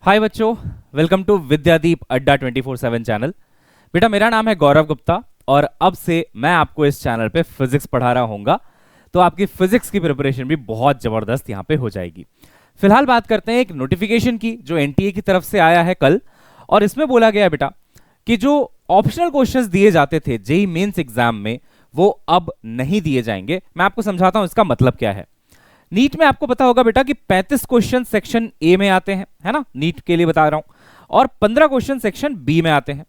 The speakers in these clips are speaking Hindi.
हाय बच्चों, वेलकम टू विद्यादीप अड्डा 24/7 चैनल। बेटा मेरा नाम है गौरव गुप्ता और अब से मैं आपको इस चैनल पे फिजिक्स पढ़ा रहा हूँगा, तो आपकी फिजिक्स की प्रिपरेशन भी बहुत ज़बरदस्त यहाँ पे हो जाएगी। फिलहाल बात करते हैं एक नोटिफिकेशन की जो एनटीए की तरफ से आया है कल, और इसमें बोला गया बेटा कि जो ऑप्शनल क्वेश्चंस दिए जाते थे जेईई मेंस एग्जाम में वो अब नहीं दिए जाएंगे। मैं आपको समझाता हूँ इसका मतलब क्या है। नीट में आपको पता होगा बेटा कि 35 क्वेश्चन सेक्शन ए में आते हैं, है ना, नीट के लिए बता रहा हूं, और 15 क्वेश्चन सेक्शन बी में आते हैं।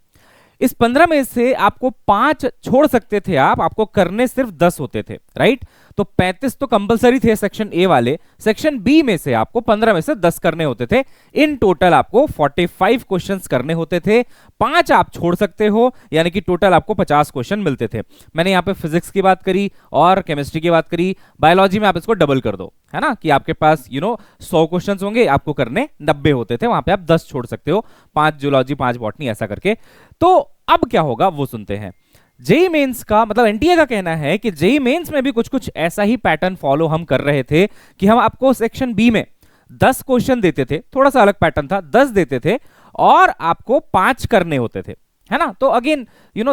इस 15 में से आपको 5 छोड़ सकते थे, आपको करने सिर्फ 10 होते थे, राइट। तो 35 तो कंपलसरी थे सेक्शन ए वाले, सेक्शन बी में से आपको 15 में से 10 करने होते थे। इन टोटल आपको 45 क्वेश्चंस करने होते थे, 5 आप छोड़ सकते हो, यानी कि टोटल आपको 50 क्वेश्चन मिलते थे। मैंने यहाँ पे फिजिक्स की बात करी और केमिस्ट्री की बात करी। बायोलॉजी में आप इसको डबल कर दो, है ना, कि आपके पास 100 क्वेश्चन होंगे, आपको करने 90 होते थे, वहां पे आप 10 छोड़ सकते हो, 5 जूलॉजी 5 बॉटनी ऐसा करके। तो अब क्या होगा वो सुनते हैं। जेईई मेंस का मतलब एनटीए का कहना है कि जेईई मेंस में भी कुछ कुछ ऐसा ही पैटर्न फॉलो हम कर रहे थे कि हम आपको सेक्शन बी में 10 क्वेश्चन देते थे, थोड़ा सा अलग पैटर्न था, 10 देते थे और आपको 5 करने होते थे, है ना। तो अगेन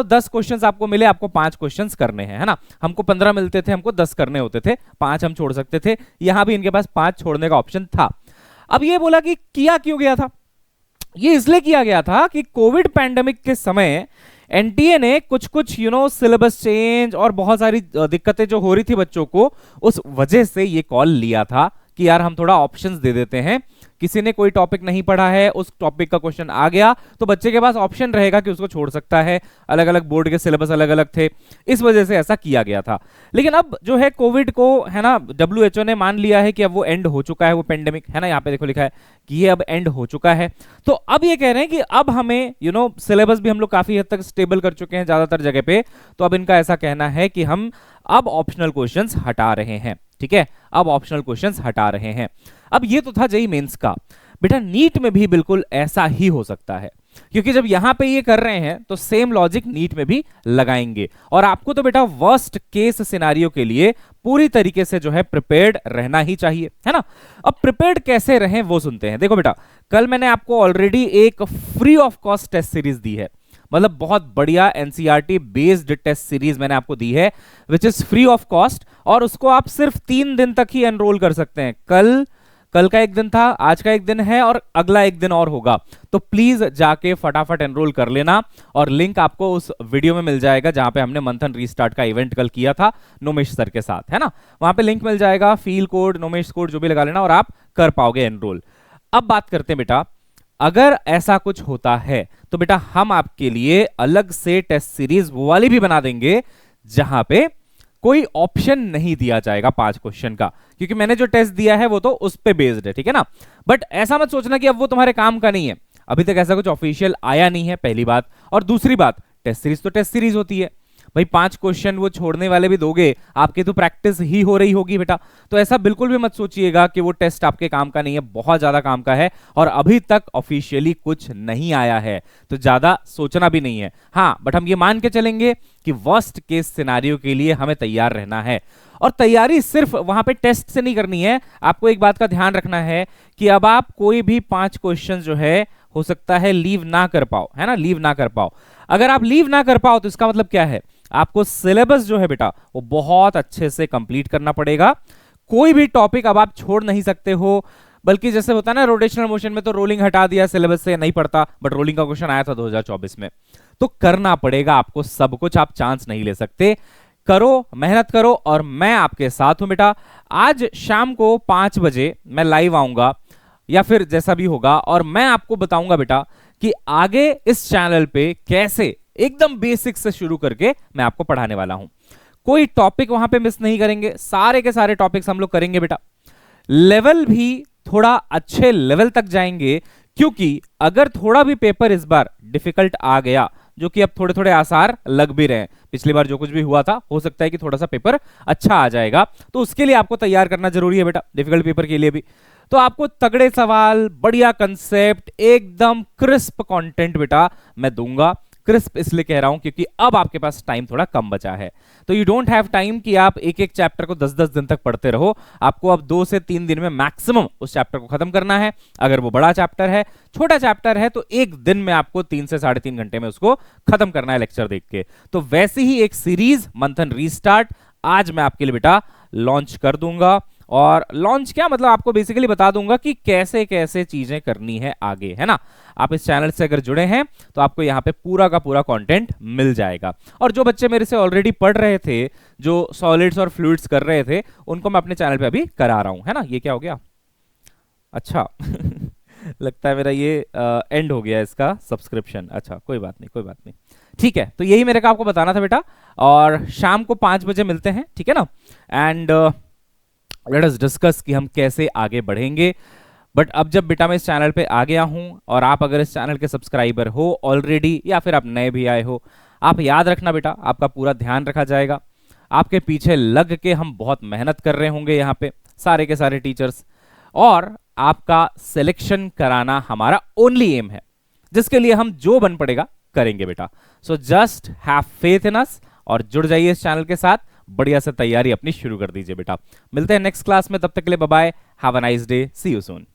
10 क्वेश्चंस आपको मिले, आपको 5 क्वेश्चंस करने हैं, है ना। हमको 15 मिलते थे, हमको 10 करने होते थे, 5 हम छोड़ सकते थे। यहां भी इनके पास 5 छोड़ने का ऑप्शन था। अब ये बोला कि किया क्यों गया था, ये इसलिए किया गया था कि कोविड पैंडेमिक के समय एनटीए ने कुछ कुछ सिलेबस चेंज और बहुत सारी दिक्कतें जो हो रही थी बच्चों को, उस वजह से ये कॉल लिया था कि यार हम थोड़ा ऑप्शंस दे देते हैं। किसी ने कोई टॉपिक नहीं पढ़ा है, उस टॉपिक का क्वेश्चन आ गया तो बच्चे के पास ऑप्शन रहेगा कि उसको छोड़ सकता है। अलग अलग बोर्ड के सिलेबस अलग अलग थे, इस वजह से ऐसा किया गया था। लेकिन अब जो है कोविड को, है ना, डब्ल्यूएचओ ने मान लिया है कि अब वो एंड हो चुका है, वो पेंडेमिक, है ना, यहाँ पे देखो लिखा है कि ये अब एंड हो चुका है। तो अब ये कह रहे हैं कि अब हमें सिलेबस भी हम लोग काफी हद तक स्टेबल कर चुके हैं ज्यादातर जगह पे, तो अब इनका ऐसा कहना है कि हम अब ऑप्शनल क्वेश्चंस हटा रहे हैं। ठीक है, अब ऑप्शनल क्वेश्चंस हटा रहे हैं। अब ये तो था जेईई मेंस का। बेटा नीट में भी बिल्कुल ऐसा ही हो सकता है, क्योंकि जब यहां पे ये कर रहे हैं तो सेम लॉजिक नीट में भी लगाएंगे। और आपको तो बेटा वर्स्ट केस सिनेरियो के लिए पूरी तरीके से जो है प्रिपेयर्ड रहना ही चाहिए, है ना। अब प्रिपेयर्ड कैसे रहें वो सुनते हैं। देखो बेटा, कल मैंने आपको ऑलरेडी एक free of cost test series दी है, मतलब बहुत बढ़िया एनसीईआरटी बेस्ड टेस्ट सीरीज मैंने आपको दी है, which is free of cost, और उसको आप सिर्फ 3 दिन तक ही एनरोल कर सकते हैं। कल का एक दिन था, आज का एक दिन है और अगला एक दिन और होगा। तो प्लीज जाके फटाफट एनरोल कर लेना, और लिंक आपको उस वीडियो में मिल जाएगा जहां पे हमने मंथन रीस्टार्ट का इवेंट कल किया था नोमेश सर के साथ, है ना। वहां पे लिंक मिल जाएगा, फील कोड, नोमेश कोड जो भी लगा लेना और आप कर पाओगे एनरोल। अब बात करते हैं बेटा, अगर ऐसा कुछ होता है तो बेटा हम आपके लिए अलग से टेस्ट सीरीज वो वाली भी बना देंगे जहां पे कोई ऑप्शन नहीं दिया जाएगा 5 क्वेश्चन का, क्योंकि मैंने जो टेस्ट दिया है वो तो उस पे बेस्ड है, ठीक है ना। बट ऐसा मत सोचना कि अब वो तुम्हारे काम का नहीं है, अभी तक ऐसा कुछ ऑफिशियल आया नहीं है, पहली बात। और दूसरी बात, टेस्ट सीरीज तो टेस्ट सीरीज होती है भाई, 5 क्वेश्चन वो छोड़ने वाले भी दोगे, आपकी तो प्रैक्टिस ही हो रही होगी बेटा। तो ऐसा बिल्कुल भी मत सोचिएगा कि वो टेस्ट आपके काम का नहीं है, बहुत ज्यादा काम का है, और अभी तक ऑफिशियली कुछ नहीं आया है, तो ज्यादा सोचना भी नहीं है। हाँ, बट हम ये मान के चलेंगे कि वर्स्ट केस सिनेरियो के लिए हमें तैयार रहना है। और तैयारी सिर्फ वहां पे टेस्ट से नहीं करनी है, आपको एक बात का ध्यान रखना है कि अब आप कोई भी 5 क्वेश्चन जो है हो सकता है लीव ना कर पाओ, है ना, लीव ना कर पाओ। अगर आप लीव ना कर पाओ तो इसका मतलब क्या है, आपको सिलेबस जो है बेटा वो बहुत अच्छे से कंप्लीट करना पड़ेगा। कोई भी टॉपिक अब आप छोड़ नहीं सकते हो, बल्कि जैसे होता है ना रोटेशनल मोशन में, तो रोलिंग हटा दिया सिलेबस से, नहीं पढ़ता, बट रोलिंग का क्वेश्चन आया था 2024 में, तो करना पड़ेगा आपको सब कुछ, आप चांस नहीं ले सकते। करो, मेहनत करो, और मैं आपके साथ हूं बेटा। आज शाम को 5 बजे मैं लाइव आऊंगा या फिर जैसा भी होगा, और मैं आपको बताऊंगा बेटा कि आगे इस चैनल पे कैसे एकदम बेसिक से शुरू करके मैं आपको पढ़ाने वाला हूं। कोई टॉपिक वहां पे मिस नहीं करेंगे, सारे के सारे टॉपिक्स हम लोग करेंगे बेटा। लेवल भी थोड़ा अच्छे लेवल तक जाएंगे, क्योंकि अगर थोड़ा भी पेपर इस बार डिफिकल्ट आ गया, जो कि अब थोड़े थोड़े आसार लग भी रहे हैं, पिछली बार जो कुछ भी हुआ था, हो सकता है कि थोड़ा सा पेपर अच्छा आ जाएगा, तो उसके लिए आपको तैयार करना जरूरी है बेटा, डिफिकल्ट पेपर के लिए भी। तो आपको तगड़े सवाल, बढ़िया कंसेप्ट, एकदम क्रिस्प कंटेंट बेटा मैं दूंगा। क्रिस्प इसलिए कह रहा हूं क्योंकि अब आपके पास टाइम थोड़ा कम बचा है। तो यू डोंट हैव टाइम कि आप एक एक चैप्टर को 10-10 दिन तक पढ़ते रहो। आपको अब 2 से 3 दिन में मैक्सिमम उस चैप्टर को खत्म करना है। अगर वो बड़ा चैप्टर है, छोटा चैप्टर है तो एक दिन में आपको 3 से 3.5 घंटे में उसको खत्म करना है लेक्चर देख के। तो वैसी ही एक सीरीज मंथन रीस्टार्ट आज मैं आपके लिए बेटा लॉन्च कर दूंगा। और लॉन्च क्या मतलब, आपको बेसिकली बता दूंगा कि कैसे कैसे चीजें करनी है आगे, है ना। आप इस चैनल से अगर जुड़े हैं तो आपको यहाँ पे पूरा का पूरा कंटेंट मिल जाएगा। और जो बच्चे मेरे से ऑलरेडी पढ़ रहे थे, जो सॉलिड्स और फ्लूइड्स कर रहे थे, उनको मैं अपने चैनल पे अभी करा रहा हूं, है ना। ये क्या हो गया, अच्छा लगता है मेरा ये एंड हो गया इसका सब्सक्रिप्शन। अच्छा कोई बात नहीं, कोई बात नहीं, ठीक है। तो यही मेरे को आपको बताना था बेटा। और शाम को 5 बजे मिलते हैं, ठीक है ना। एंड लेट अस डिस्कस कि हम कैसे आगे बढ़ेंगे। बट अब जब बेटा मैं इस चैनल पे आ गया हूं और आप अगर इस चैनल के सब्सक्राइबर हो ऑलरेडी या फिर आप नए भी आए हो, आप याद रखना बेटा, आपका पूरा ध्यान रखा जाएगा। आपके पीछे लग के हम बहुत मेहनत कर रहे होंगे यहाँ पे सारे के सारे टीचर्स, और आपका सिलेक्शन कराना हमारा ओनली एम है, जिसके लिए हम जो बन पड़ेगा करेंगे बेटा। So just have faith in us और जुड़ जाइए इस चैनल के साथ, बढ़िया से तैयारी अपनी शुरू कर दीजिए बेटा। मिलते हैं नेक्स्ट क्लास में, तब तक के लिए bye bye, have a nice day, see you soon.